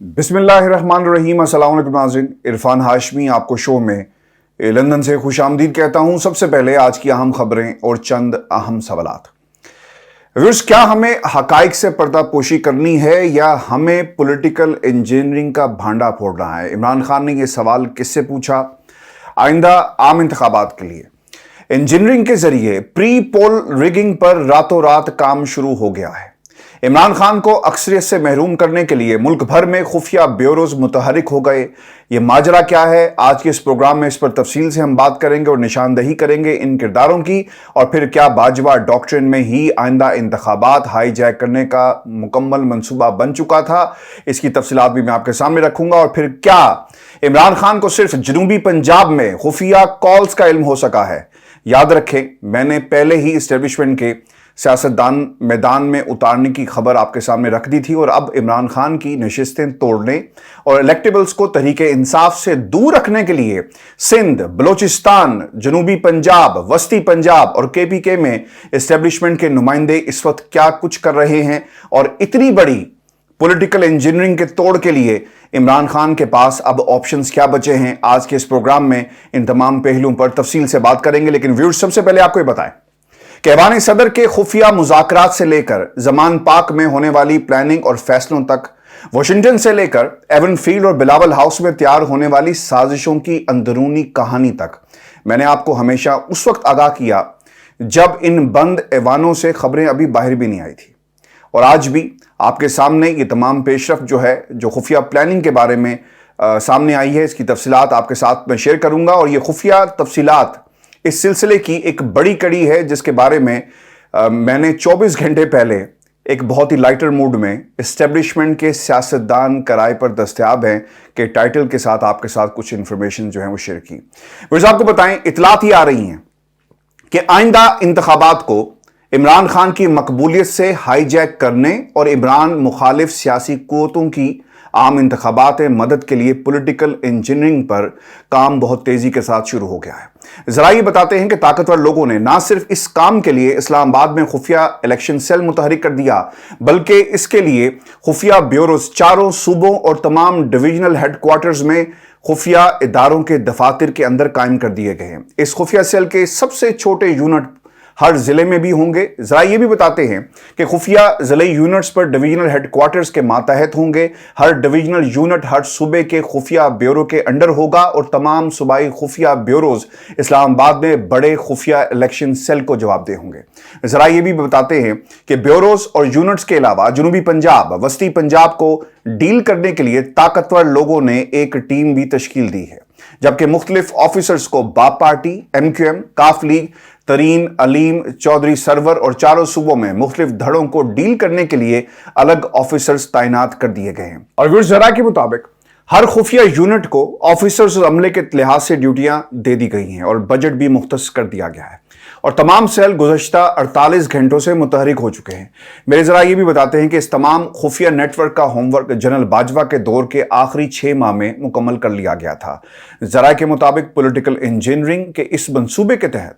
बिस्मिल्लाहिर्रहमानिर्रहीम। अस्सलाम वालेकुम नाज़रीन, इरफान हाशमी आपको शो में लंदन से खुश आमदीद कहता हूं। सबसे पहले आज की अहम खबरें और चंद अहम सवालात। व्यूअर्स, क्या हमें हकाइक से पर्दापोशी करनी है या हमें पॉलिटिकल इंजीनियरिंग का भांडा फोड़ना है? इमरान खान ने यह सवाल किससे पूछा? आइंदा आम इंतखाबात के लिए इंजीनियरिंग के जरिए प्री पोल रिगिंग पर रातों रात काम शुरू हो गया है। इमरान खान को अक्सरियत से महरूम करने के लिए मुल्क भर में खुफिया ब्यूरोज मुतहरिक हो गए। ये माजरा क्या है? आज के इस प्रोग्राम में इस पर तफसील से हम बात करेंगे और निशानदही करेंगे इन किरदारों की। और फिर क्या बाजवा डॉक्ट्रिन में ही आइंदा इंतखाबात हाईजैक करने का मुकम्मल मंसूबा बन चुका था? इसकी तफसीलात भी मैं आपके सामने रखूंगा। और फिर क्या इमरान खान को सिर्फ जनूबी पंजाब में खुफिया कॉल्स का इल्म हो सका है? याद रखें, मैंने पहले ही इस्टेब्लिशमेंट के सियासतदान मैदान में उतारने की खबर आपके सामने रख दी थी और अब इमरान खान की नशिस्तें तोड़ने और इलेक्टेबल्स को तहरीके इंसाफ से दूर रखने के लिए सिंध, बलोचिस्तान, जनूबी पंजाब, वस्ती पंजाब और केपीके में इस्टेब्लिशमेंट के नुमाइंदे इस वक्त क्या कुछ कर रहे हैं और इतनी बड़ी पॉलिटिकल इंजीनियरिंग के तोड़ के लिए इमरान खान के पास अब ऑप्शंस क्या बचे हैं? आज के इस प्रोग्राम में इन तमाम पहलुओं पर तफसील से बात करेंगे। लेकिन व्यूअर्स, सबसे पहले आपको ये बताएं कि ऐवान सदर के खुफिया मुज़ाकरात से लेकर जमान पाक में होने वाली प्लानिंग और फैसलों तक, वाशिंगटन से लेकर एवन फील्ड और बिलावल हाउस में तैयार होने वाली साजिशों की अंदरूनी कहानी तक, मैंने आपको हमेशा उस वक्त आगाह किया जब इन बंद ऐवानों से खबरें अभी बाहर भी नहीं आई थी। और आज भी आपके सामने ये तमाम पेशरफ जो खुफिया प्लानिंग के बारे में सामने आई है, इसकी तफसीलात आपके साथ मैं शेयर करूंगा। और ये खुफिया तफसीलात इस सिलसिले की एक बड़ी कड़ी है जिसके बारे में मैंने 24 घंटे पहले एक बहुत ही लाइटर मूड में एस्टेब्लिशमेंट के सियासतदान कराए पर दस्तयाब हैं के टाइटल के साथ आपके साथ कुछ इंफॉर्मेशन जो है वो शेयर की। वैसे आपको बताएं, इतलात ही आ रही हैं कि आइंदा इंतखाबात को इमरान खान की मकबूलियत से हाईजैक करने और इमरान मुखालिफ सियासी कुव्वतों की आम इंतखाबात में मदद के लिए पॉलिटिकल इंजीनियरिंग पर काम बहुत तेजी के साथ शुरू हो गया है। जरा ये बताते हैं कि ताकतवर लोगों ने ना सिर्फ इस काम के लिए इस्लामाबाद में खुफिया इलेक्शन सेल मुतहरिक कर दिया, बल्कि इसके लिए खुफिया ब्यूरोज चारों सूबों और तमाम डिविजनल हेडक्वार्टर्स में खुफिया इदारों के दफातर के अंदर कायम कर दिए गए हैं। इस खुफिया सेल के सबसे छोटे यूनिट हर जिले में भी होंगे। जरा ये भी बताते हैं कि खुफिया जिले यूनिट्स पर डिवीजनल हेडक्वार्टर्स के मातहत होंगे। हर डिवीजनल यूनिट हर सूबे के खुफिया ब्यूरो के अंडर होगा और तमाम सूबाई खुफिया ब्यूरोज इस्लामाबाद में बड़े खुफिया इलेक्शन सेल को जवाबदेह होंगे। जरा ये भी बताते हैं कि ब्यूरोज और यूनिट्स के अलावा जनूबी पंजाब, वस्ती पंजाब को डील करने के लिए ताकतवर लोगों ने एक टीम भी तश्कील दी है, जबकि मुख्तलिफ ऑफिसर्स को बाप पार्टी, MQM, काफ लीग, तरीन, अलीम, चौधरी सरवर और चारों सूबों में मुख्तलिफ धड़ों को डील करने के लिए अलग ऑफिसर्स तैनात कर दिए गए हैं। और व्यूअर्स, जरा के मुताबिक हर खुफिया यूनिट को ऑफिसर्स और अमले के लिहाज से ड्यूटियां दे दी गई हैं और बजट भी मुख्तस कर दिया गया है और तमाम सेल गुज़श्ता 48 घंटों से मुतहरिक हो चुके हैं। मेरे जरा ये भी बताते हैं कि इस तमाम खुफिया नेटवर्क का होमवर्क जनरल बाजवा के दौर के आखिरी 6 माह में मुकम्मल कर लिया गया था। जरा के मुताबिक पॉलिटिकल इंजीनियरिंग के इस मंसूबे के तहत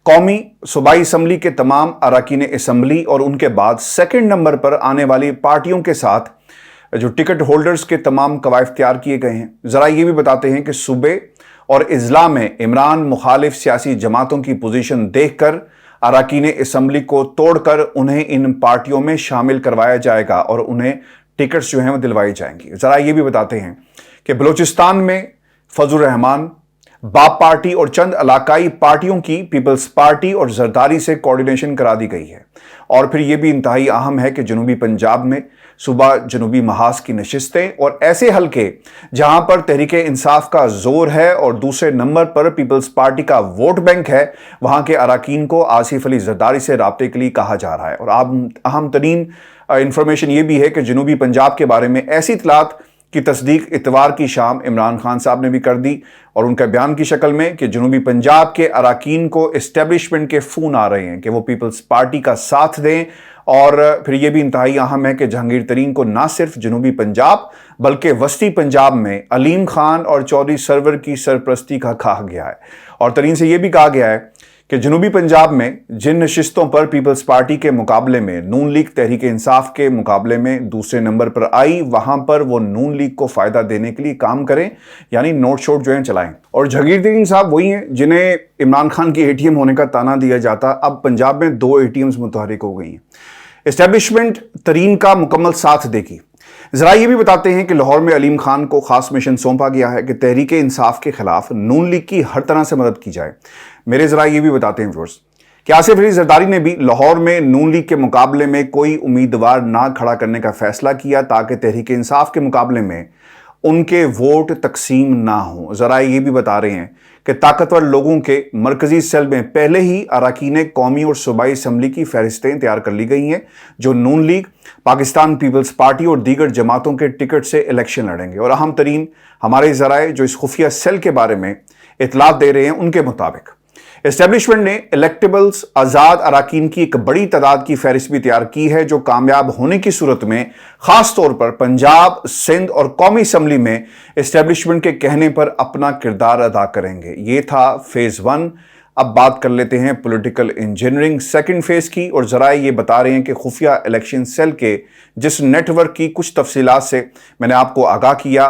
कौमी सूबाई असम्बली के तमाम अरकान असम्बली और उनके बाद सेकंड नंबर पर आने वाली पार्टियों के साथ जो टिकट होल्डर्स के तमाम कवायद तैयार किए गए हैं। जरा ये भी बताते हैं कि सूबे और इजला में इमरान मुखालिफ सियासी जमातों की पोजीशन देखकर अरकान असम्बली को तोड़कर उन्हें इन पार्टियों में शामिल करवाया जाएगा और उन्हें टिकट्स जो हैं वो दिलवाई जाएंगी। जरा ये भी बताते हैं कि बलूचिस्तान में फजल रहमान, बाप पार्टी और चंद इलाकाई पार्टियों की पीपल्स पार्टी और जरदारी से कोऑर्डिनेशन करा दी गई है। और फिर यह भी इंतहाई अहम है कि जनूबी पंजाब में सूबा जनूबी महाज की नशिस्तें और ऐसे हलके जहां पर तहरीके इंसाफ का जोर है और दूसरे नंबर पर पीपल्स पार्टी का वोट बैंक है, वहां के अरकान को आसिफ अली जरदारी से राब्ते के लिए कहा जा रहा है। और अहम तरीन इंफॉर्मेशन ये भी है कि जनूबी पंजाब के बारे में ऐसी इतलात की तस्दीक इतवार की शाम इमरान खान साहब ने भी कर दी और उनका बयान की शक्ल में कि जनूबी पंजाब के अरकान को एस्टेब्लिशमेंट के फोन आ रहे हैं कि वो पीपल्स पार्टी का साथ दें। और फिर यह भी इंतहाई अहम है कि जहांगीर तरीन को ना सिर्फ जनूबी पंजाब बल्कि वस्ती पंजाब में अलीम खान और चौधरी सरवर की सरपरस्ती का कहा गया है। और तरीन से यह भी कहा गया है कि जनूबी पंजाब में जिन नशिस्तों पर पीपल्स पार्टी के मुकाबले में नून लीग तहरीक इंसाफ के मुकाबले में दूसरे नंबर पर आई, वहां पर वो नून लीग को फायदा देने के लिए काम करें, यानी नोट शोट जो है चलाएं। और जहांगीर साहब वही हैं जिन्हें इमरान खान की एटीएम होने का ताना दिया जाता। अब पंजाब में 2 एटीएम्स मुतहरिक हो गई हैं। एस्टेब्लिशमेंट तरीन का मुकम्मल साथ देगी। जरा ये भी बताते हैं कि लाहौर में अलीम खान को खास मिशन सौंपा गया है कि तहरीक इंसाफ के खिलाफ नून लीग की हर तरह से मदद की जाए। मेरे जरा ये भी बताते हैं व्यूअर्स कि आसिफ अली जरदारी ने भी लाहौर में नून लीग के मुकाबले में कोई उम्मीदवार ना खड़ा करने का फैसला किया ताकि तहरीक इंसाफ के मुकाबले में उनके वोट तकसीम ना हो। जरा ये भी बता रहे हैं कि ताकतवर लोगों के मरकजी सेल में पहले ही अरकान कौमी और सूबाई असम्बली की फहरिस्तें तैयार कर ली गई हैं जो नून लीग, पाकिस्तान पीपल्स पार्टी और दीगर जमातों के टिकट से इलेक्शन लड़ेंगे। और अहम तरीन हमारे जराए जो इस खुफिया सेल के बारे में इतलात दे रहे हैं, उनके मुताबिक एस्टेब्लिशमेंट ने इलेक्टेबल्स आज़ाद अरकान की एक बड़ी तादाद की फहरिस्त भी तैयार की है जो कामयाब होने की सूरत में खास तौर पर पंजाब, सिंध और कौमी असम्बली में एस्टेब्लिशमेंट के कहने पर अपना किरदार अदा करेंगे। ये था फेज 1। अब बात कर लेते हैं पॉलिटिकल इंजीनियरिंग सेकंड फेज की। और जराए ये बता रहे हैं कि खुफिया इलेक्शन सेल के जिस नेटवर्क की कुछ तफसीलात से मैंने आपको आगाह किया,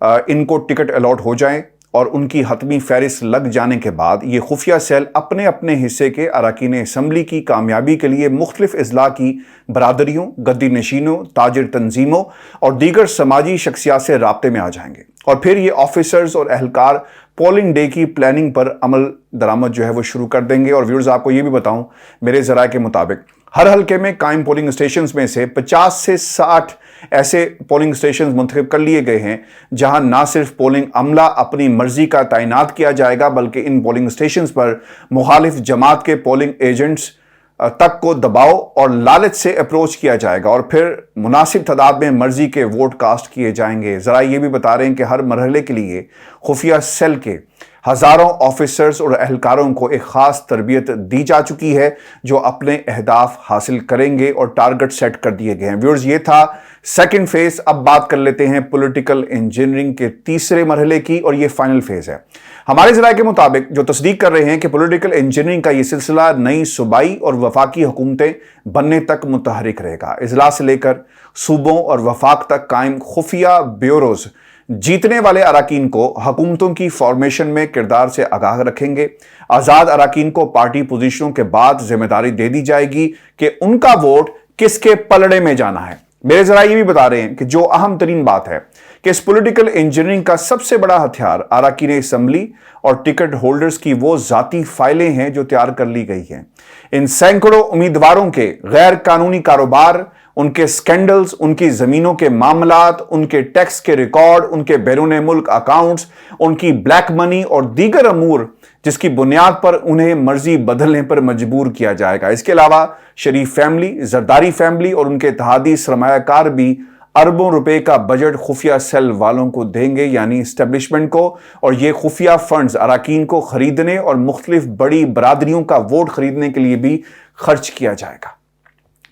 इनको टिकट अलॉट हो जाएं और उनकी हतमी फहरिस्त लग जाने के बाद ये खुफिया सेल अपने अपने हिस्से के अरकान असम्बली की कामयाबी के लिए मुख्तलिफ अजला की बरादरियों, गद्दी नशीनों, ताजिर तंजीमों और दीगर समाजी शख्सियात से राब्ते में आ जाएंगे। और फिर ये ऑफिसर्स और एहलकार पोलिंग डे की प्लानिंग पर अमल दरामद जो है वो शुरू कर देंगे। और व्यूअर्स आपको ये भी बताऊं, मेरे ज़राए के मुताबिक हर हल्के में कायम पोलिंग स्टेशन में से 50 से 60 ऐसे पोलिंग स्टेशन मुंतखब कर लिए गए हैं जहां ना सिर्फ पोलिंग अमला अपनी मर्जी का तैनात किया जाएगा बल्कि इन पोलिंग स्टेशन पर मुखालिफ जमात के पोलिंग एजेंट्स तक को दबाव और लालच से अप्रोच किया जाएगा और फिर मुनासिब तादाद में मर्जी के वोट कास्ट किए जाएंगे। जरा ये भी बता रहे हैं कि हर मरहले के लिए खुफिया सेल के हजारों ऑफिसर्स और एहलकारों को एक खास तरबियत दी जा चुकी है जो अपने अहदाफ हासिल करेंगे और टारगेट सेट कर दिए गए हैं। व्यूअर्स, ये था सेकंड फेज। अब बात कर लेते हैं पॉलिटिकल इंजीनियरिंग के तीसरे मरहले की और ये फाइनल फेज है। हमारे ज़राए के मुताबिक जो तस्दीक कर रहे हैं कि पॉलिटिकल इंजीनियरिंग का ये सिलसिला नई सूबाई और वफाकी हुकूमतें बनने तक मुतहरिक रहेगा। इजला से लेकर सूबों और वफाक तक कायम खुफिया ब्यूरोज जीतने वाले अरकान को हुकूमतों की फॉर्मेशन में किरदार से आगाह रखेंगे। आज़ाद अरकान को पार्टी पोजीशनों के बाद जिम्मेदारी दे दी जाएगी कि उनका वोट किसके पलड़े में जाना है। मेरे जरा ये भी बता रहे हैं कि जो अहम तरीन बात है कि इस पॉलिटिकल इंजीनियरिंग का सबसे बड़ा हथियार अरकान असम्बली और टिकट होल्डर्स की वो जाती फाइलें हैं जो तैयार कर ली गई हैं। इन सैकड़ों उम्मीदवारों के गैर कानूनी कारोबार, उनके स्कैंडल्स, उनकी जमीनों के मामलात, उनके टैक्स के रिकॉर्ड, उनके बैरून मुल्क अकाउंट्स, उनकी ब्लैक मनी और दीगर अमूर जिसकी बुनियाद पर उन्हें मर्जी बदलने पर मजबूर किया जाएगा। इसके अलावा शरीफ फैमिली, जरदारी फैमिली और उनके इत्तेहादी सरमायाकार भी अरबों रुपए का बजट खुफिया सेल वालों को देंगे, यानी एस्टेब्लिशमेंट को। और ये खुफिया फंड्स अरकान को खरीदने और मुख्तलिफ बड़ी बरादरियों का वोट खरीदने के लिए भी खर्च किया जाएगा।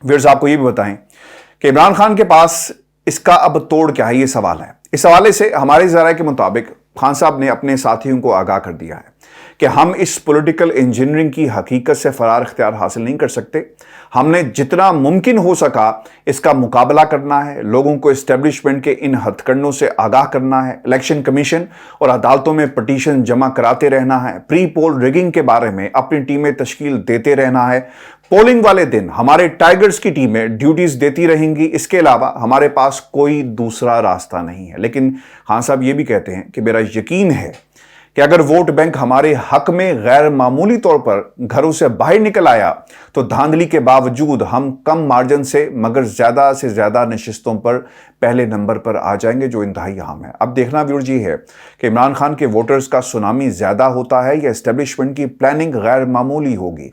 व्यूअर्स, आपको ये भी बताएं कि इमरान खान के पास इसका अब तोड़ क्या है, ये सवाल है। इस हवाले से हमारे ज़राए के मुताबिक खान साहब ने अपने साथियों को आगाह कर दिया है कि हम इस पॉलिटिकल इंजीनियरिंग की हकीकत से फरार इख्तियार हासिल नहीं कर सकते। हमने जितना मुमकिन हो सका इसका मुकाबला करना है, लोगों को एस्टेब्लिशमेंट के इन हथकंडों से आगाह करना है, इलेक्शन कमीशन और अदालतों में पटिशन जमा कराते रहना है, प्री पोल रिगिंग के बारे में अपनी टीमें तश्कील देते रहना है, पोलिंग वाले दिन हमारे टाइगर्स की टीमें ड्यूटीज देती रहेंगी। इसके अलावा हमारे पास कोई दूसरा रास्ता नहीं है। लेकिन खान साहब ये भी कहते हैं कि मेरा यकीन है कि अगर वोट बैंक हमारे हक में गैर मामूली तौर पर घरों से बाहर निकल आया तो धांधली के बावजूद हम कम मार्जिन से मगर ज्यादा से ज्यादा नशिस्तों पर पहले नंबर पर आ जाएंगे, जो इंतहाई अहम है। अब देखना व्यूअर्स ये है कि इमरान खान के वोटर्स का सुनामी ज्यादा होता है या एस्टेब्लिशमेंट की प्लानिंग गैर मामूली होगी।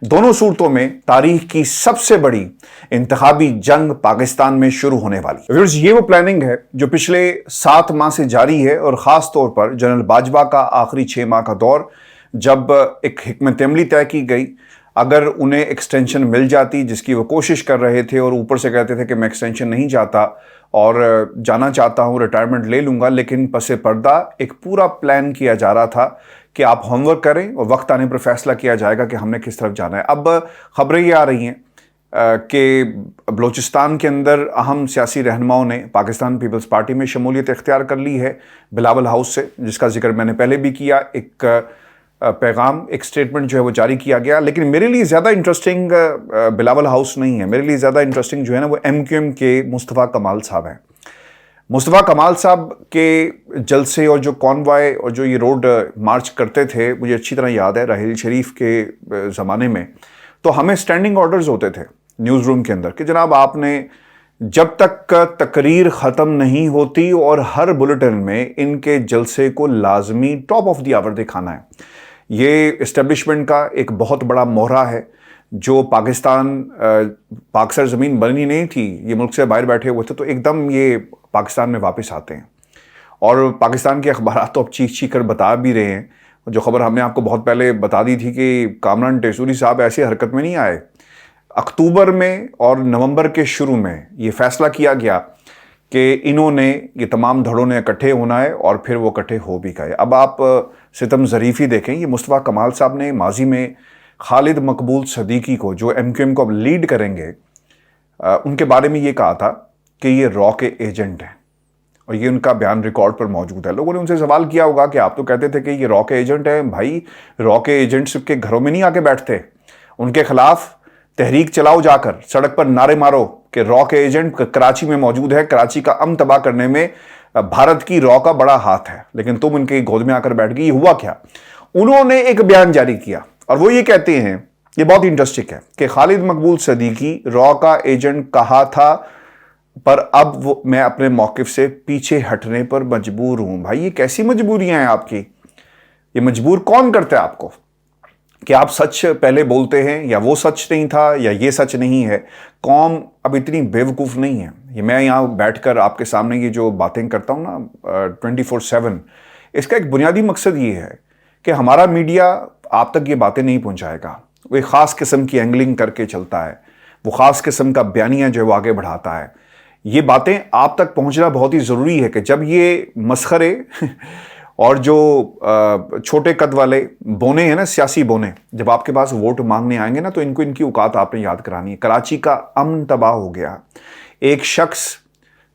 दोनों सूरतों में तारीख की सबसे बड़ी इंतखाबी जंग पाकिस्तान में शुरू होने वाली। व्यूअर्स, ये वो प्लानिंग है जो पिछले 7 माह से जारी है और खास तौर पर जनरल बाजवा का आखिरी 6 माह का दौर, जब एक हिकमत अमली तय की गई। अगर उन्हें एक्सटेंशन मिल जाती, जिसकी वो कोशिश कर रहे थे और ऊपर से कहते थे कि मैं एक्सटेंशन नहीं चाहता और जाना चाहता हूँ, रिटायरमेंट ले लूँगा, लेकिन पसे पर्दा एक पूरा प्लान किया जा रहा था کہ آپ ہوم ورک کریں اور وقت آنے پر فیصلہ کیا جائے گا کہ ہم نے کس طرف جانا ہے. اب خبریں یہ آ رہی ہیں کہ بلوچستان کے اندر اہم سیاسی رہنماؤں نے پاکستان پیپلز پارٹی میں شمولیت اختیار کر لی ہے بلاول ہاؤس سے، جس کا ذکر میں نے پہلے بھی کیا. ایک پیغام، ایک سٹیٹمنٹ جو ہے وہ جاری کیا گیا. لیکن میرے لیے زیادہ انٹرسٹنگ بلاول ہاؤس نہیں ہے. میرے لیے زیادہ انٹرسٹنگ جو ہے نا وہ MQM کے مصطفیٰ کمال صاحب ہیں. مصطفیٰ کمال صاحب کے جلسے اور جو کانوائے اور جو یہ روڈ مارچ کرتے تھے، مجھے اچھی طرح یاد ہے راحیل شریف کے زمانے میں، تو ہمیں سٹینڈنگ آرڈرز ہوتے تھے نیوز روم کے اندر کہ جناب آپ نے جب تک تقریر ختم نہیں ہوتی اور ہر بلٹن میں ان کے جلسے کو لازمی ٹاپ آف دی آور دکھانا ہے. یہ اسٹیبلشمنٹ کا ایک بہت بڑا مہرہ ہے جو پاکستان پاک سر زمین بنی نہیں تھی، یہ ملک سے باہر بیٹھے ہوئے تھے، تو ایک دم یہ پاکستان میں واپس آتے ہیں. اور پاکستان کے اخبارات تو اب چیخ چیخ کر بتا بھی رہے ہیں. جو خبر ہم نے آپ کو بہت پہلے بتا دی تھی کہ کامران ٹیسوری صاحب ایسی حرکت میں نہیں آئے. اکتوبر میں اور نومبر کے شروع میں یہ فیصلہ کیا گیا کہ انہوں نے، یہ تمام دھڑوں نے اکٹھے ہونا ہے، اور پھر وہ اکٹھے ہو بھی گئے. اب آپ ستم ظریفی دیکھیں، یہ مصطفیٰ کمال صاحب نے ماضی میں خالد مقبول صدیقی کو، جو MQM کو اب لیڈ کریں گے، ان کے بارے میں یہ کہا تھا کہ یہ را کے ایجنٹ ہیں، اور یہ ان کا بیان ریکارڈ پر موجود ہے. لوگوں نے ان سے سوال کیا ہوگا کہ آپ تو کہتے تھے کہ یہ را کے ایجنٹ ہیں. بھائی را کے ایجنٹس کے گھروں میں نہیں آ کے بیٹھتے، ان کے خلاف تحریک چلاؤ، جا کر سڑک پر نعرے مارو کہ را کے ایجنٹ کراچی میں موجود ہے، کراچی کا امن تباہ کرنے میں بھارت کی را کا بڑا ہاتھ ہے. لیکن تم ان کے گود میں آ کر بیٹھ گئی. یہ ہوا کیا؟ انہوں نے ایک بیان جاری کیا اور وہ یہ کہتے ہیں، یہ بہت انٹرسٹنگ ہے، کہ خالد مقبول صدیقی را کا ایجنٹ کہا تھا، پر اب میں اپنے موقف سے پیچھے ہٹنے پر مجبور ہوں. بھائی یہ کیسی مجبوریاں ہیں آپ کی؟ یہ مجبور کون کرتا ہے آپ کو کہ آپ سچ پہلے بولتے ہیں، یا وہ سچ نہیں تھا، یا یہ سچ نہیں ہے؟ قوم اب اتنی بیوقوف نہیں ہے. یہ میں یہاں بیٹھ کر آپ کے سامنے یہ جو باتیں کرتا ہوں نا 24/7، اس کا ایک بنیادی مقصد یہ ہے کہ ہمارا میڈیا آپ تک یہ باتیں نہیں پہنچائے گا. وہ ایک خاص قسم کی اینگلنگ کر کے چلتا ہے، وہ خاص قسم کا بیانیہ جو ہے وہ آگے بڑھاتا ہے. یہ باتیں آپ تک پہنچنا بہت ہی ضروری ہے کہ جب یہ مسخرے اور جو چھوٹے قد والے بونے ہیں نا، سیاسی بونے، جب آپ کے پاس ووٹ مانگنے آئیں گے نا، تو ان کو ان کی اوقات آپ نے یاد کرانی ہے. کراچی کا امن تباہ ہو گیا. ایک شخص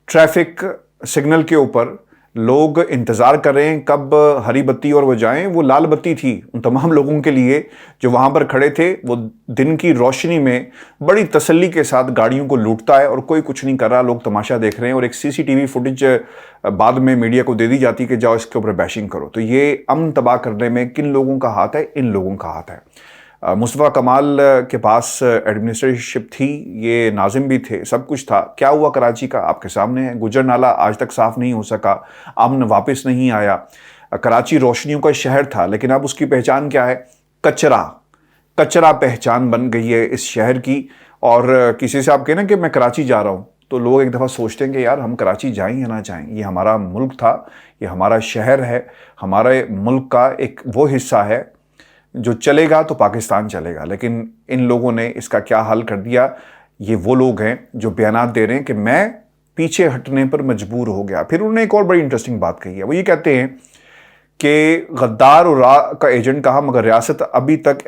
ٹریفک سگنل کے اوپر، لوگ انتظار کر رہے ہیں کب ہری بتی اور وہ جائیں، وہ لال بتی تھی ان تمام لوگوں کے لیے جو وہاں پر کھڑے تھے. وہ دن کی روشنی میں بڑی تسلی کے ساتھ گاڑیوں کو لوٹتا ہے اور کوئی کچھ نہیں کر رہا، لوگ تماشا دیکھ رہے ہیں، اور ایک CCTV فوٹیج بعد میں میڈیا کو دے دی جاتی کہ جاؤ اس کے اوپر بیشنگ کرو. تو یہ امن تباہ کرنے میں کن لوگوں کا ہاتھ ہے؟ ان لوگوں کا ہاتھ ہے. مصطفیٰ کمال کے پاس ایڈمنسٹریشپ تھی، یہ ناظم بھی تھے، سب کچھ تھا. کیا ہوا کراچی کا آپ کے سامنے ہے. گجر نالہ آج تک صاف نہیں ہو سکا، امن واپس نہیں آیا. کراچی روشنیوں کا شہر تھا، لیکن اب اس کی پہچان کیا ہے؟ کچرا پہچان بن گئی ہے اس شہر کی. اور کسی سے آپ کہنا کہ میں کراچی جا رہا ہوں، تو لوگ ایک دفعہ سوچتے ہیں کہ یار ہم کراچی جائیں یا نہ جائیں، یہ ہمارا ملک تھا، یہ ہمارا شہر ہے، ہمارے ملک کا ایک وہ حصہ ہے جو چلے گا تو پاکستان چلے گا. لیکن ان لوگوں نے اس کا کیا حل کر دیا؟ یہ وہ لوگ ہیں جو بیانات دے رہے ہیں کہ میں پیچھے ہٹنے پر مجبور ہو گیا. پھر انہوں نے ایک اور بڑی انٹرسٹنگ بات کہی ہے. وہ یہ کہتے ہیں کہ غدار اور را کا ایجنٹ کہا، مگر ریاست ابھی تک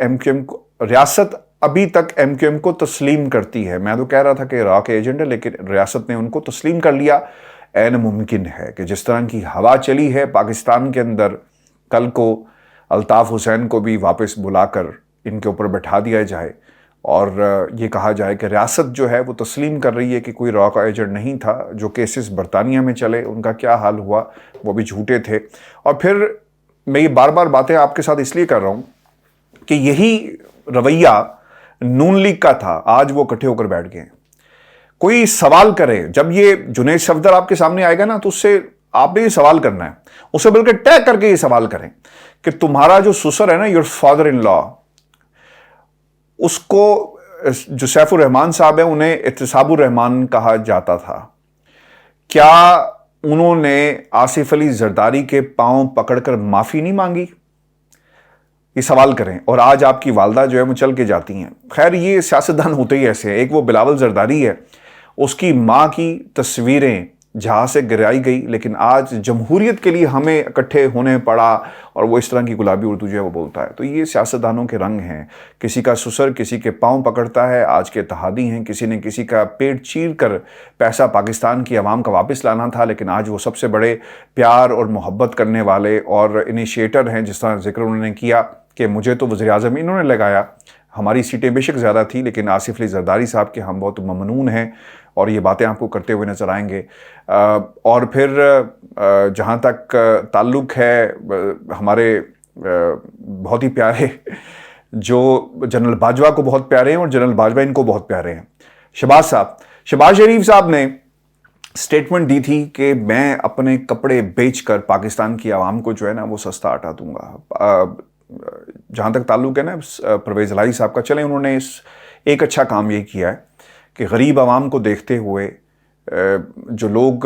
MQM کو تسلیم کرتی ہے. میں تو کہہ رہا تھا کہ را کے ایجنٹ ہے، لیکن ریاست نے ان کو تسلیم کر لیا. عین ممکن ہے کہ جس طرح کی ہوا چلی ہے پاکستان کے اندر، کل کو الطاف حسین کو بھی واپس بلا کر ان کے اوپر بٹھا دیا جائے اور یہ کہا جائے کہ ریاست جو ہے وہ تسلیم کر رہی ہے کہ کوئی را کا ایجنٹ نہیں تھا. جو کیسز برطانیہ میں چلے ان کا کیا حال ہوا، وہ بھی جھوٹے تھے. اور پھر میں یہ بار بار باتیں آپ کے ساتھ اس لیے کر رہا ہوں کہ یہی رویہ نون لیگ کا تھا، آج وہ اکٹھے ہو کر بیٹھ گئے. کوئی سوال کرے، جب یہ جنید صفدر آپ کے سامنے آئے گا نا، تو اس سے آپ نے یہ سوال کرنا ہے، اسے بلکہ ٹیگ کر کے یہ سوال کریں کہ تمہارا جو سسر ہے نا، یور فادر ان لا، اس کو جو سیف الرحمان صاحب ہیں انہیں احتساب الرحمان کہا جاتا تھا، کیا انہوں نے آصف علی زرداری کے پاؤں پکڑ کر معافی نہیں مانگی؟ یہ سوال کریں. اور آج آپ کی والدہ جو ہے وہ چل کے جاتی ہیں. خیر یہ سیاستدان ہوتے ہی ایسے ہیں. ایک وہ بلاول زرداری ہے، اس کی ماں کی تصویریں जहाँ से गिराई गई, लेकिन आज जमहूरियत के लिए हमें इकट्ठे होने पड़ा, और वो इस तरह की गुलाबी उर्दू जो है वो बोलता है। तो ये सियासतदानों के रंग हैं, किसी का सुसर किसी के पांव पकड़ता है। आज के इत्तेहादी हैं, किसी ने किसी का पेट चीर कर पैसा पाकिस्तान की आवाम का वापस लाना था, लेकिन आज वो सबसे बड़े प्यार और मोहब्बत करने वाले और इनिशिएटर हैं। जिस तरह जिक्र उन्होंने किया कि मुझे तो वज़ीर आज़म इन्होंने लगाया, हमारी सीटें बेशक ज़्यादा थी, लेकिन आसिफ अली जरदारी साहब के हम बहुत ममनून हैं, और ये बातें आपको करते हुए नज़र आएंगे। और फिर जहाँ तक ताल्लुक़ है हमारे बहुत ही प्यारे जो जनरल बाजवा को बहुत प्यारे हैं, और जनरल बाजवा इनको बहुत प्यारे हैं, शहबाज शरीफ साहब ने स्टेटमेंट दी थी कि मैं अपने कपड़े बेचकर पाकिस्तान की आवाम को जो है ना वो सस्ता आटा दूंगा। जहाँ तक ताल्लुक़ है ना परवेज़ इलाही साहब का, चलें उन्होंने एक अच्छा काम ये किया है कि गरीब आवाम को देखते हुए जो लोग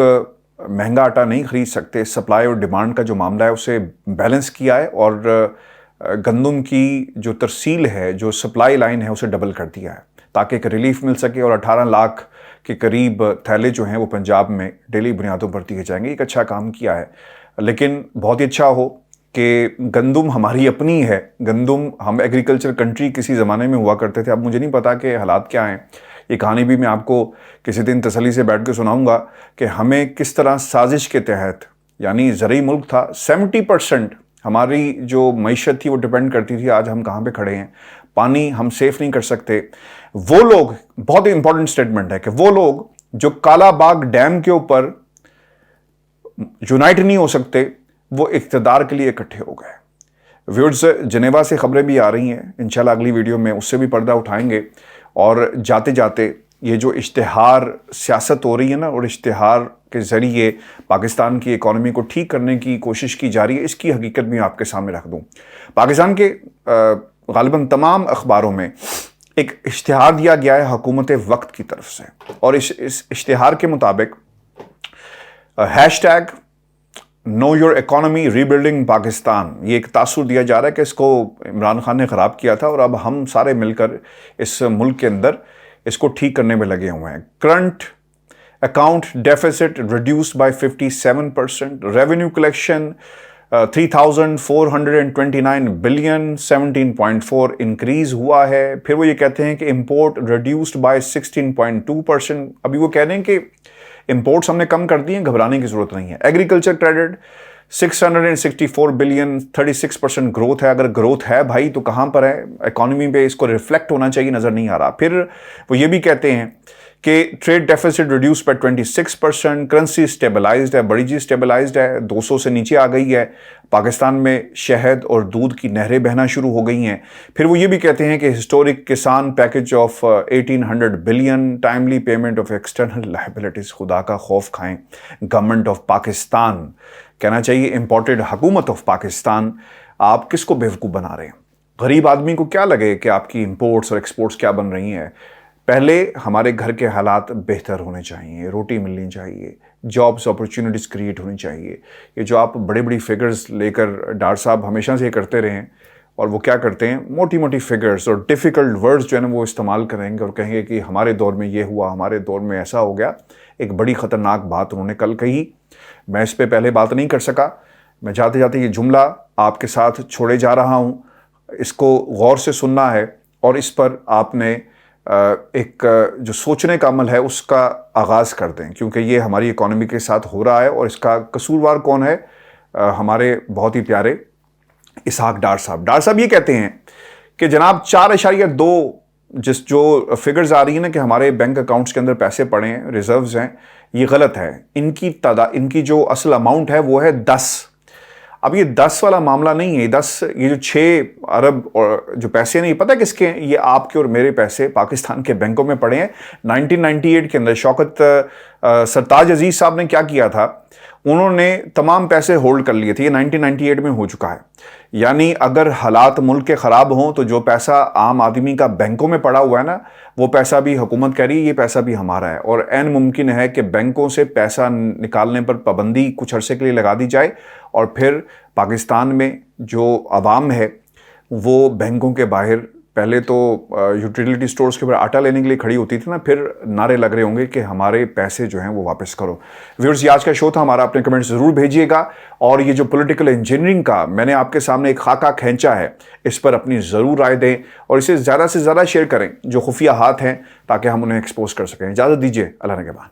महंगा आटा नहीं ख़रीद सकते, सप्लाई और डिमांड का जो मामला है उसे बैलेंस किया है, और गंदम की जो तरसील है, जो सप्लाई लाइन है, उसे डबल कर दिया है ताकि एक रिलीफ मिल सके, और 18 लाख के करीब थैले जो हैं वो पंजाब में डेली बुनियादों पर दिए जाएंगे। एक अच्छा काम किया है, लेकिन बहुत ही अच्छा हो कि गंदम हमारी अपनी है। गंदम हम एग्रीकल्चर कंट्री किसी ज़माने में हुआ करते थे, अब मुझे नहीं पता कि हालात क्या हैं। ये कहानी भी मैं आपको किसी दिन तसल्ली से बैठ के सुनाऊंगा कि हमें किस तरह साजिश के तहत, यानी ज़रई मुल्क था, 70% हमारी जो मईशत थी वो डिपेंड करती थी। आज हम कहाँ पे खड़े हैं, पानी हम सेफ नहीं कर सकते। वो लोग, बहुत ही इंपॉर्टेंट स्टेटमेंट है कि वो लोग जो कालाबाग डैम के ऊपर यूनाइट नहीं हो सकते, वो इक़्तिदार के लिए इकट्ठे हो गए। व्यूअर्स, जनेवा से खबरें भी आ रही हैं, इंशाल्लाह अगली वीडियो में उससे भी पर्दा उठाएंगे। और जाते जाते ये जो इश्तिहार सियासत हो रही है ना, और इश्तिहार के ज़रिए पाकिस्तान की इकॉनमी को ठीक करने की कोशिश की जा रही है, इसकी हकीकत भी आपके सामने रख दूं। पाकिस्तान के गालिबन तमाम अखबारों में एक इश्तिहार दिया गया है हुकूमत वक्त की तरफ से, और इस इश्तिहार के मुताबिक hashtag know your economy rebuilding Pakistan, ये एक तासुर दिया जा रहा है कि इसको इमरान खान ने ख़राब किया था, और अब हम सारे मिलकर इस मुल्क के अंदर इसको ठीक करने में लगे हुए हैं। Current account deficit reduced by 57%, revenue collection 3,429 billion 17.4 increase हुआ है। फिर वो ये कहते हैं कि इंपोर्ट रिड्यूस्ड बाय 16.2%। अभी वो कह रहे हैं कि इंपोर्ट्स हमने कम कर दिए हैं, घबराने की जरूरत नहीं है। एग्रीकल्चर क्रेडिट 664 बिलियन 36% ग्रोथ है। अगर ग्रोथ है भाई तो कहाँ पर है, इकॉनमी पे इसको रिफ्लेक्ट होना चाहिए, नज़र नहीं आ रहा। फिर वो ये भी कहते हैं कि trade deficit reduce by 26%, currency stabilized है, बड़ी चीज़ स्टेबलाइज्ड है, 200 से नीचे आ गई है। पाकिस्तान में शहद और दूध की नहरें बहना शुरू हो गई हैं। फिर वो ये भी कहते हैं कि हिस्टोरिक किसान package of 1800 billion, timely payment of external liabilities, खुदा का खौफ खाएं। गवर्नमेंट ऑफ पाकिस्तान कहना चाहिए, इम्पोर्टेड हुकूमत ऑफ पाकिस्तान। आप किसको बेवकूफ़ बना रहे हैं? गरीब आदमी को क्या लगे कि आपकी इंपोर्ट्स और एक्सपोर्ट्स क्या बन रही हैं? पहले हमारे घर के हालात बेहतर होने चाहिए, रोटी मिलनी चाहिए, जॉब्स अपॉर्चुनिटीज़ क्रिएट होनी चाहिए। ये जो आप बड़े बड़ी फिगर्स लेकर डॉक्टर साहब हमेशा से ये करते रहे हैं, और वो क्या करते हैं, मोटी मोटी फिगर्स और डिफ़िकल्ट वर्ड्स जो है ना वो इस्तेमाल करेंगे और कहेंगे कि हमारे दौर में ये हुआ, हमारे दौर में ऐसा हो गया। एक बड़ी ख़तरनाक बात उन्होंने कल कही, मैं इस पर पहले बात नहीं कर सका। मैं जाते जाते ये जुमला आपके साथ छोड़े जा रहा हूँ, इसको गौर से सुनना है, और इस पर आपने एक जो सोचने का अमल है उसका आगाज़ कर दें, क्योंकि ये हमारी इकॉनमी के साथ हो रहा है। और इसका कसूरवार कौन है? हमारे बहुत ही प्यारे इसहाक डार साहब। डार साहब ये कहते हैं कि जनाब 4.2 जो फिगर्स आ रही है ना कि हमारे बैंक अकाउंट्स के अंदर पैसे पड़े हैं, रिजर्व्स हैं, ये गलत है। इनकी जो असल अमाउंट है वो है 10। अब ये 10 वाला मामला नहीं है। ये जो 6 अरब और जो पैसे नहीं, पता किसके हैं? ये आपके और मेरे पैसे पाकिस्तान के बैंकों में पड़े हैं। 1998 के अंदर शौकत सरताज अजीज साहब ने क्या किया था, उन्होंने तमाम पैसे होल्ड कर लिए थे। ये 1998 में हो चुका है। यानी अगर हालात मुल्क के ख़राब हों तो जो पैसा आम आदमी का बैंकों में पड़ा हुआ है ना, वो पैसा भी हुकूमत कह रही है ये पैसा भी हमारा है। और ऐन मुमकिन है कि बैंकों से पैसा निकालने पर पाबंदी कुछ अरसे के लिए लगा दी जाए, और फिर पाकिस्तान में जो आवाम है वो बैंकों के बाहर पहले तो यूटिलिटी स्टोर्स के ऊपर आटा लेने के लिए खड़ी होती थी ना, फिर नारे लग रहे होंगे कि हमारे पैसे जो हैं वो वापस करो। व्यूअर्स, ये आज का शो था हमारा, अपने कमेंट्स ज़रूर भेजिएगा। और ये जो पॉलिटिकल इंजीनियरिंग का मैंने आपके सामने एक खाका खींचा है, इस पर अपनी ज़रूर राय दें और इसे ज़्यादा से ज़्यादा शेयर करें जो खुफिया हाथ हैं, ताकि हम उन्हें एक्सपोज कर सकें। इजाज़त दीजिए, अल्लाह ने के बाद।